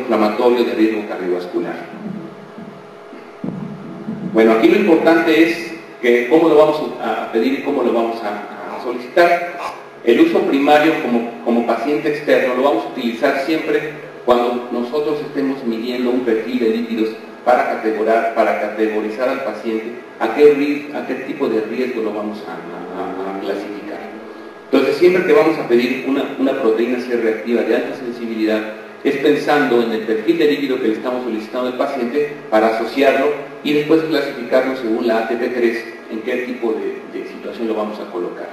inflamatorio de riesgo cardiovascular. Bueno, aquí lo importante es que cómo lo vamos a pedir y cómo lo vamos a solicitar. El uso primario como paciente externo lo vamos a utilizar siempre cuando nosotros estemos midiendo un perfil de lípidos para categorizar al paciente a qué tipo de riesgo lo vamos a clasificar. Entonces, siempre que vamos a pedir una proteína C reactiva de alta sensibilidad, es pensando en el perfil de lípido que le estamos solicitando al paciente para asociarlo y después clasificarlo según la ATP3 en qué tipo de situación lo vamos a colocar.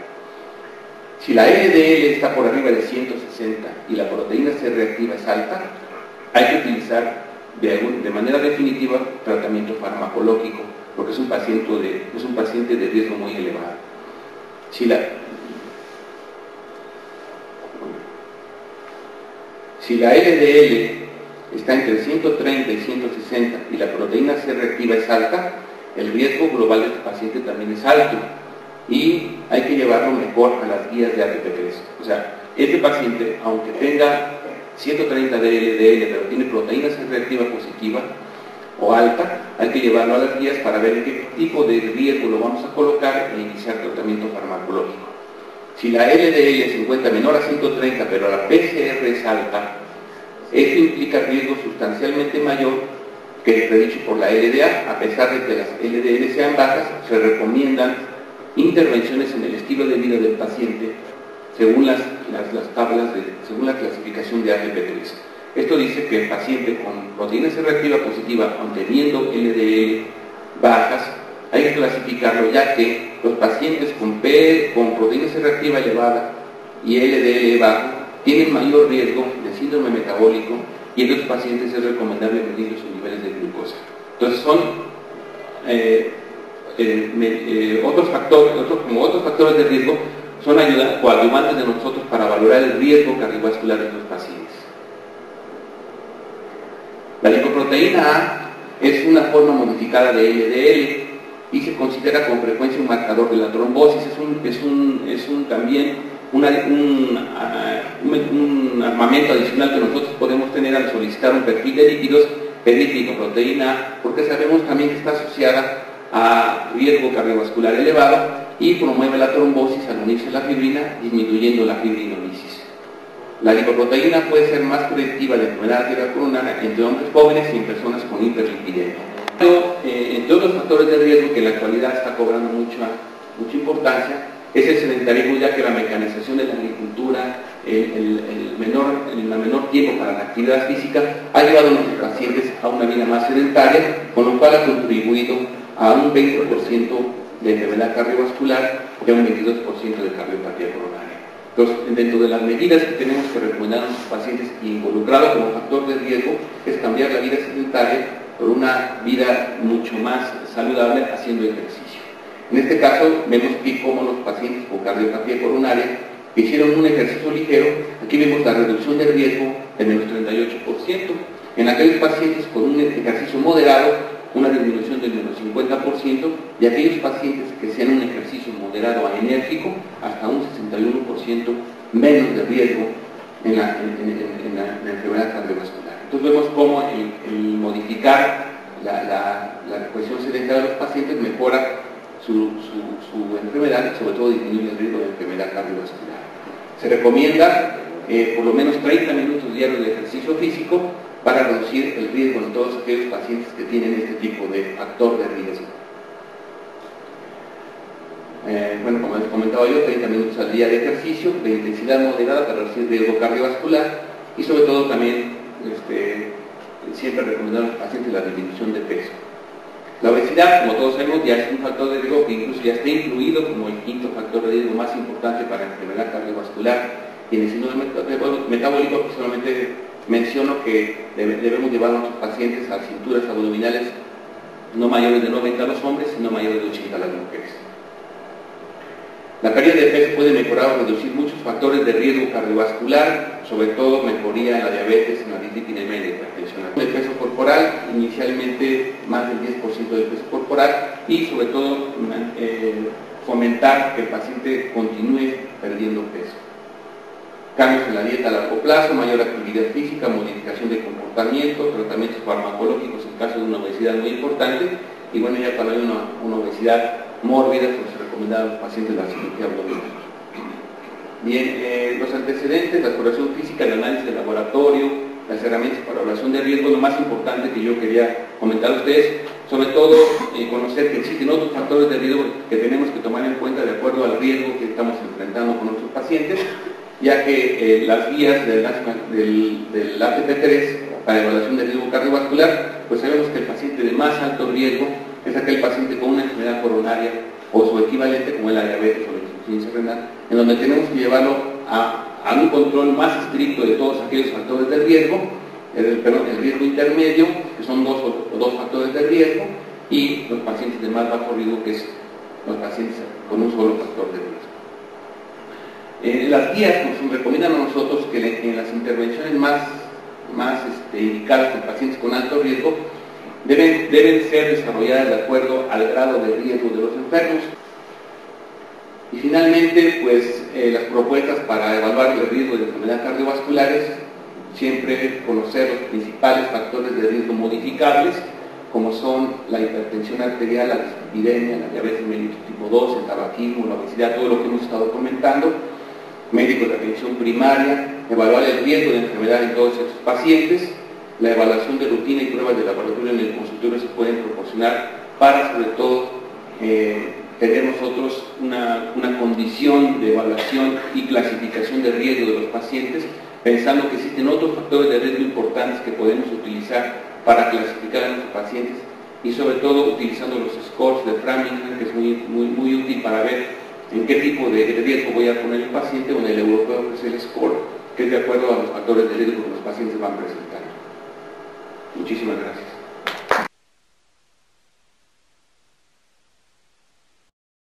Si la LDL está por arriba de 160 y la proteína C reactiva es alta, hay que utilizar de manera definitiva tratamiento farmacológico, porque es un paciente de riesgo muy elevado. Si la LDL está entre 130 y 160 y la proteína C reactiva es alta, el riesgo global de este paciente también es alto y hay que llevarlo mejor a las guías de ATP3. O sea, este paciente, aunque tenga 130 de LDL, pero tiene proteína C reactiva positiva o alta, hay que llevarlo a las guías para ver en qué tipo de riesgo lo vamos a colocar e iniciar tratamiento farmacológico. Si la LDL se encuentra menor a 130, pero la PCR es alta, esto implica riesgo sustancialmente mayor que el predicho por la LDA. A pesar de que las LDL sean bajas, se recomiendan intervenciones en el estilo de vida del paciente según las tablas, según la clasificación de ATP3. Esto dice que el paciente con proteína C reactiva positiva, aun teniendo LDL bajas, hay que clasificarlo, ya que los pacientes con proteína C reactiva elevada y LDL bajo tienen mayor riesgo de síndrome metabólico y en los pacientes es recomendable medir sus niveles de glucosa. Entonces son otros factores de riesgo, son coadyuvantes de nosotros para valorar el riesgo cardiovascular de los pacientes. La lipoproteína A es una forma modificada de LDL y se considera con frecuencia un marcador de la trombosis. Es también un armamento adicional que nosotros podemos tener al solicitar un perfil de lípidos, pedir lipoproteína A, porque sabemos también que está asociada a riesgo cardiovascular elevado y promueve la trombosis al unirse a la fibrina, disminuyendo la fibrinolisis. La lipoproteína puede ser más predictiva de enfermedad arterial entre hombres jóvenes y en personas con hiperlipidemia. Entre otros factores de riesgo que en la actualidad está cobrando mucha importancia es el sedentarismo, ya que la mecanización de la agricultura, el menor tiempo para la actividad física ha llevado a nuestros pacientes a una vida más sedentaria, con lo cual ha contribuido a un 20% de enfermedad cardiovascular y a un 22% de cardiopatía coronaria. Entonces, dentro de las medidas que tenemos que recomendar a nuestros pacientes involucrados como factor de riesgo es cambiar la vida sedentaria por una vida mucho más saludable haciendo ejercicio. En este caso, vemos aquí cómo los pacientes con cardiopatía coronaria que hicieron un ejercicio ligero, aquí vemos la reducción de riesgo de menos 38%. En aquellos pacientes con un ejercicio moderado, una disminución del menos 50%, y aquellos pacientes que hacían un ejercicio moderado a enérgico, hasta un 61% menos de riesgo en la enfermedad cardiovascular. Entonces vemos cómo el modificar la cuestión sedentaria de los pacientes mejora su enfermedad y sobre todo disminuye el riesgo de enfermedad cardiovascular. Se recomienda por lo menos 30 minutos diarios de ejercicio físico para reducir el riesgo en todos aquellos pacientes que tienen este tipo de factor de riesgo. Bueno, como les comentaba yo, 30 minutos al día de ejercicio de intensidad moderada para reducir riesgo cardiovascular y sobre todo también siempre recomendar a los pacientes la disminución de peso. La obesidad, como todos sabemos, ya es un factor de riesgo que incluso ya está incluido como el quinto factor de riesgo más importante para la enfermedad cardiovascular. Y en el síndrome metabólico solamente menciono que debemos llevar a nuestros pacientes a cinturas abdominales no mayores de 90 a los hombres y no mayores de 80 a las mujeres. La pérdida de peso puede mejorar o reducir muchos factores de riesgo cardiovascular, sobre todo mejoría en la diabetes, en la dislipidemia y la hipertensión. El peso corporal, inicialmente más del 10% del peso corporal y sobre todo fomentar que el paciente continúe perdiendo peso. cambios en la dieta a largo plazo, mayor actividad física, modificación de comportamiento, tratamientos farmacológicos en caso de una obesidad muy importante, y bueno, ya cuando hay una obesidad mórbida, pues se recomienda a los pacientes la cirugía abdominal. Bien, los antecedentes, la exploración física, el análisis de laboratorio, las herramientas para evaluación de riesgo, lo más importante que yo quería comentar a ustedes, sobre todo conocer que existen otros factores de riesgo que tenemos que tomar en cuenta de acuerdo al riesgo que estamos enfrentando con nuestros pacientes, ya que las guías del ATP3 para evaluación de riesgo cardiovascular, pues sabemos que el paciente de más alto riesgo es aquel paciente con una enfermedad coronaria o su equivalente como es la diabetes o la insuficiencia renal, en donde tenemos que llevarlo a un control más estricto de todos aquellos factores de riesgo, el riesgo intermedio, que son dos factores de riesgo, y los pacientes de más bajo riesgo, que es los pacientes con un solo factor de riesgo. Las guías nos recomiendan a nosotros que en las intervenciones más indicadas en pacientes con alto riesgo deben ser desarrolladas de acuerdo al grado de riesgo de los enfermos. Y finalmente, pues las propuestas para evaluar el riesgo de enfermedades cardiovasculares, siempre conocer los principales factores de riesgo modificables, como son la hipertensión arterial, la dislipidemia, la diabetes mellitus tipo 2, el tabaquismo, la obesidad, todo lo que hemos estado comentando, médicos de atención primaria, evaluar el riesgo de enfermedad en todos estos pacientes, la evaluación de rutina y pruebas de laboratorio en el consultorio se pueden proporcionar para, sobre todo, tener nosotros una condición de evaluación y clasificación de riesgo de los pacientes, pensando que existen otros factores de riesgo importantes que podemos utilizar para clasificar a nuestros pacientes, y sobre todo utilizando los scores de Framingham, que es muy útil para ver en qué tipo de riesgo voy a poner el paciente, o en el europeo, que es el score, que es de acuerdo a los factores de riesgo que los pacientes van presentando. Muchísimas gracias.